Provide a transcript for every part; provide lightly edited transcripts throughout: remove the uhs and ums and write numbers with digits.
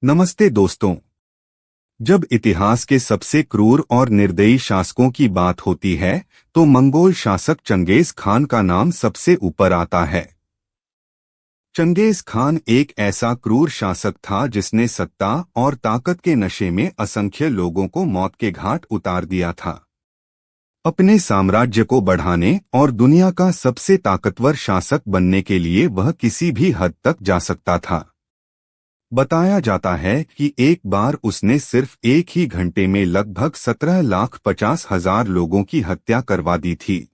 नमस्ते दोस्तों। जब इतिहास के सबसे क्रूर और निर्दयी शासकों की बात होती है तो मंगोल शासक चंगेज खान का नाम सबसे ऊपर आता है। चंगेज खान एक ऐसा क्रूर शासक था जिसने सत्ता और ताकत के नशे में असंख्य लोगों को मौत के घाट उतार दिया था। अपने साम्राज्य को बढ़ाने और दुनिया का सबसे ताकतवर शासक बनने के लिए वह किसी भी हद तक जा सकता था। बताया जाता है कि एक बार उसने सिर्फ एक ही घंटे में लगभग 17,50,000 लोगों की हत्या करवा दी थी।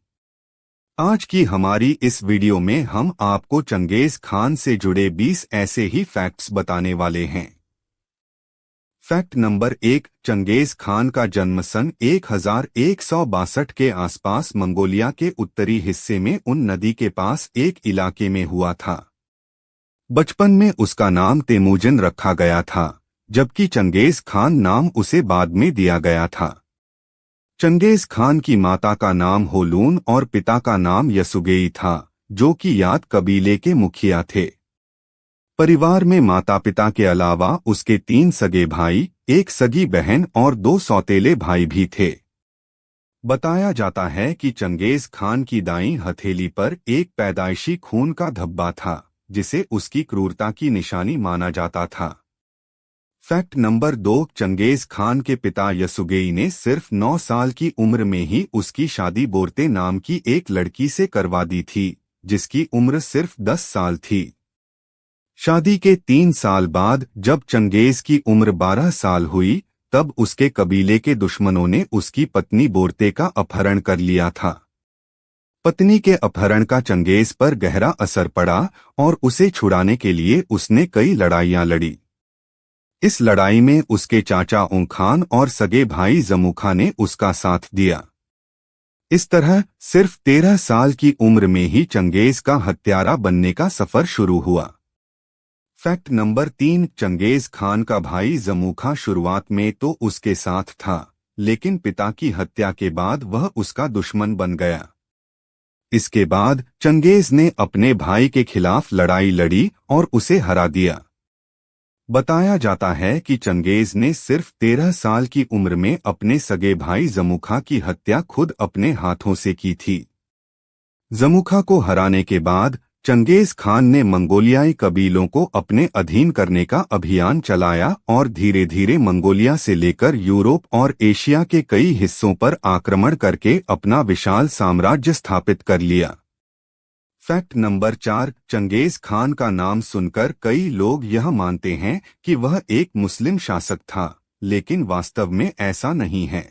आज की हमारी इस वीडियो में हम आपको चंगेज खान से जुड़े 20 ऐसे ही फैक्ट्स बताने वाले हैं। फैक्ट नंबर 1, चंगेज खान का जन्म सन 1162 के आसपास मंगोलिया के उत्तरी हिस्से में उन नदी के पास एक इलाके में हुआ था। बचपन में उसका नाम तेमुजिन रखा गया था, जबकि चंगेज खान नाम उसे बाद में दिया गया था। चंगेज खान की माता का नाम होलून और पिता का नाम यसुगेई था, जो कि याद कबीले के मुखिया थे। परिवार में माता पिता के अलावा उसके 3 सगे भाई, एक सगी बहन और 2 सौतेले भाई भी थे। बताया जाता है कि चंगेज खान की दाईं हथेली पर एक पैदाइशी खून का धब्बा था, जिसे उसकी क्रूरता की निशानी माना जाता था। फैक्ट नंबर 2, चंगेज खान के पिता यसुगेई ने सिर्फ 9 साल की उम्र में ही उसकी शादी बोरते नाम की एक लड़की से करवा दी थी, जिसकी उम्र सिर्फ 10 साल थी। शादी के 3 साल बाद जब चंगेज की उम्र 12 साल हुई, तब उसके कबीले के दुश्मनों ने उसकी पत्नी बोरते का अपहरण कर लिया था। पत्नी के अपहरण का चंगेज पर गहरा असर पड़ा और उसे छुड़ाने के लिए उसने कई लड़ाइयां लड़ी। इस लड़ाई में उसके चाचा ओंग खान और सगे भाई जमुखा ने उसका साथ दिया। इस तरह सिर्फ 13 साल की उम्र में ही चंगेज का हत्यारा बनने का सफर शुरू हुआ। फैक्ट नंबर 3, चंगेज खान का भाई जमुखा शुरुआत में तो उसके साथ था, लेकिन पिता की हत्या के बाद वह उसका दुश्मन बन गया। इसके बाद चंगेज ने अपने भाई के खिलाफ लड़ाई लड़ी और उसे हरा दिया। बताया जाता है कि चंगेज ने सिर्फ 13 साल की उम्र में अपने सगे भाई जमुखा की हत्या खुद अपने हाथों से की थी। जमुखा को हराने के बाद चंगेज खान ने मंगोलियाई कबीलों को अपने अधीन करने का अभियान चलाया और धीरे धीरे मंगोलिया से लेकर यूरोप और एशिया के कई हिस्सों पर आक्रमण करके अपना विशाल साम्राज्य स्थापित कर लिया। फैक्ट नंबर 4, चंगेज खान का नाम सुनकर कई लोग यह मानते हैं कि वह एक मुस्लिम शासक था, लेकिन वास्तव में ऐसा नहीं है।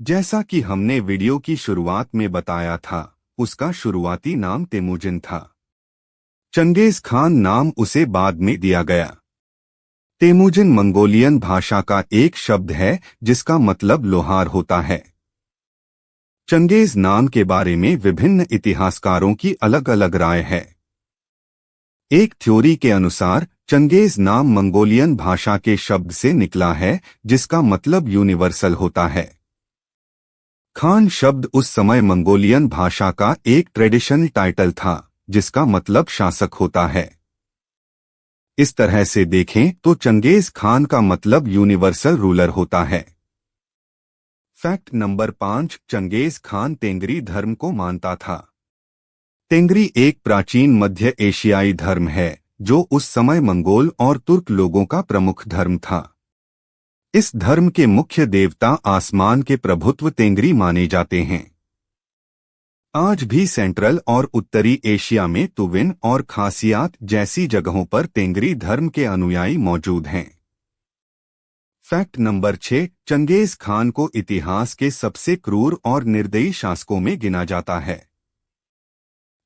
जैसा कि हमने वीडियो की शुरुआत में बताया था, उसका शुरुआती नाम तेमुजिन था। चंगेज खान नाम उसे बाद में दिया गया। तेमुजिन मंगोलियन भाषा का एक शब्द है जिसका मतलब लोहार होता है। चंगेज नाम के बारे में विभिन्न इतिहासकारों की अलग अलग राय है। एक थ्योरी के अनुसार चंगेज नाम मंगोलियन भाषा के शब्द से निकला है, जिसका मतलब यूनिवर्सल होता है। खान शब्द उस समय मंगोलियन भाषा का एक ट्रेडिशनल टाइटल था, जिसका मतलब शासक होता है। इस तरह से देखें तो चंगेज खान का मतलब यूनिवर्सल रूलर होता है। फैक्ट नंबर 5, चंगेज खान तेंगरी धर्म को मानता था। तेंगरी एक प्राचीन मध्य एशियाई धर्म है, जो उस समय मंगोल और तुर्क लोगों का प्रमुख धर्म था। इस धर्म के मुख्य देवता आसमान के प्रभुत्व तेंगरी माने जाते हैं। आज भी सेंट्रल और उत्तरी एशिया में तुविन और खासियात जैसी जगहों पर तेंगरी धर्म के अनुयायी मौजूद हैं। फैक्ट नंबर 6, चंगेज खान को इतिहास के सबसे क्रूर और निर्दयी शासकों में गिना जाता है।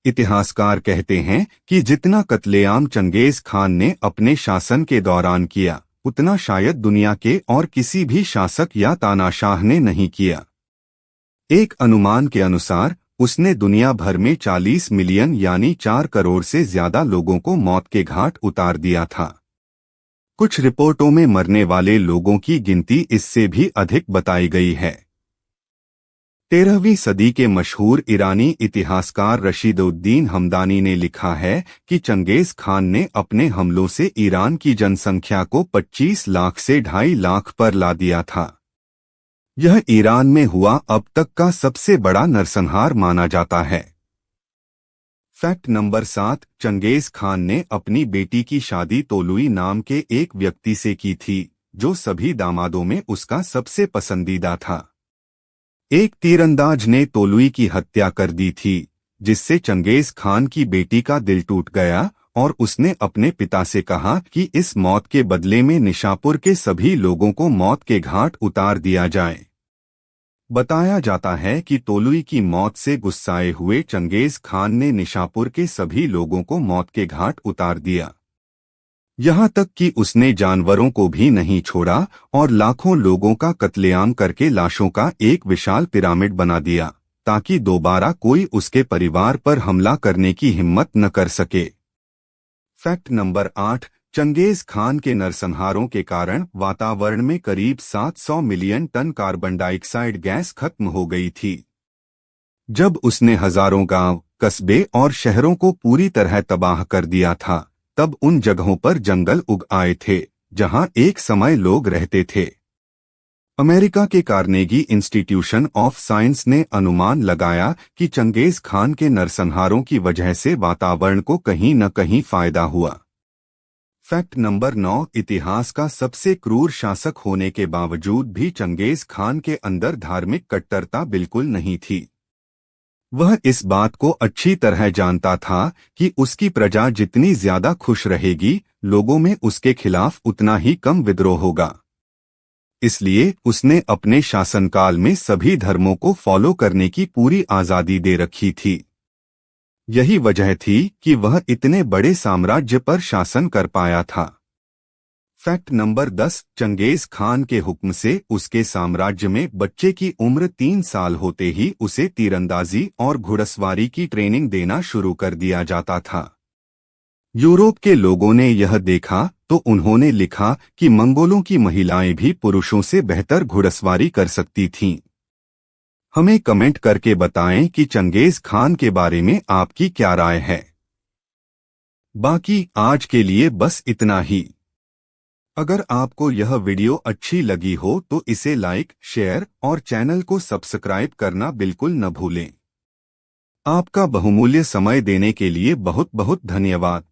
इतिहासकार कहते हैं कि जितना कत्लेआम चंगेज खान ने अपने शासन के दौरान किया, उतना शायद दुनिया के और किसी भी शासक या तानाशाह ने नहीं किया। एक अनुमान के अनुसार उसने दुनिया भर में 40 मिलियन यानी 4 करोड़ से ज्यादा लोगों को मौत के घाट उतार दिया था। कुछ रिपोर्टों में मरने वाले लोगों की गिनती इससे भी अधिक बताई गई है। 13वीं सदी के मशहूर ईरानी इतिहासकार रशीदुद्दीन हमदानी ने लिखा है कि चंगेज खान ने अपने हमलों से ईरान की जनसंख्या को 25 लाख से 2.5 लाख पर ला दिया था। यह ईरान में हुआ अब तक का सबसे बड़ा नरसंहार माना जाता है। फैक्ट नंबर 7, चंगेज खान ने अपनी बेटी की शादी तोलुई नाम के एक व्यक्ति से की थी, जो सभी दामादों में उसका सबसे पसंदीदा था। एक तीरंदाज ने तोलुई की हत्या कर दी थी, जिससे चंगेज खान की बेटी का दिल टूट गया और उसने अपने पिता से कहा कि इस मौत के बदले में निशापुर के सभी लोगों को मौत के घाट उतार दिया जाए। बताया जाता है कि तोलुई की मौत से गुस्साए हुए चंगेज खान ने निशापुर के सभी लोगों को मौत के घाट उतार दिया। यहाँ तक कि उसने जानवरों को भी नहीं छोड़ा और लाखों लोगों का कत्लेआम करके लाशों का एक विशाल पिरामिड बना दिया, ताकि दोबारा कोई उसके परिवार पर हमला करने की हिम्मत न कर सके। फैक्ट नंबर 8, चंगेज खान के नरसंहारों के कारण वातावरण में करीब 700 million ton carbon dioxide gas खत्म हो गई थी। जब उसने हजारों गांव, कस्बे और शहरों को पूरी तरह तबाह कर दिया था, तब उन जगहों पर जंगल उग आए थे जहां एक समय लोग रहते थे। अमेरिका के कार्नेगी इंस्टीट्यूशन ऑफ साइंस ने अनुमान लगाया कि चंगेज खान के नरसंहारों की वजह से वातावरण को कहीं न कहीं फायदा हुआ। फैक्ट नंबर 9, इतिहास का सबसे क्रूर शासक होने के बावजूद भी चंगेज खान के अंदर धार्मिक कट्टरता बिल्कुल नहीं थी। वह इस बात को अच्छी तरह जानता था कि उसकी प्रजा जितनी ज्यादा खुश रहेगी, लोगों में उसके खिलाफ उतना ही कम विद्रोह होगा। इसलिए उसने अपने शासनकाल में सभी धर्मों को फॉलो करने की पूरी आजादी दे रखी थी। यही वजह थी कि वह इतने बड़े साम्राज्य पर शासन कर पाया था। फैक्ट नंबर 10, चंगेज खान के हुक्म से उसके साम्राज्य में बच्चे की उम्र 3 साल होते ही उसे तीरंदाजी और घुड़सवारी की ट्रेनिंग देना शुरू कर दिया जाता था। यूरोप के लोगों ने यह देखा तो उन्होंने लिखा कि मंगोलों की महिलाएं भी पुरुषों से बेहतर घुड़सवारी कर सकती थीं। हमें कमेंट करके बताएं कि चंगेज खान के बारे में आपकी क्या राय है। बाकी आज के लिए बस इतना ही। अगर आपको यह वीडियो अच्छी लगी हो तो इसे लाइक, शेयर और चैनल को सब्सक्राइब करना बिल्कुल न भूलें। आपका बहुमूल्य समय देने के लिए बहुत बहुत धन्यवाद।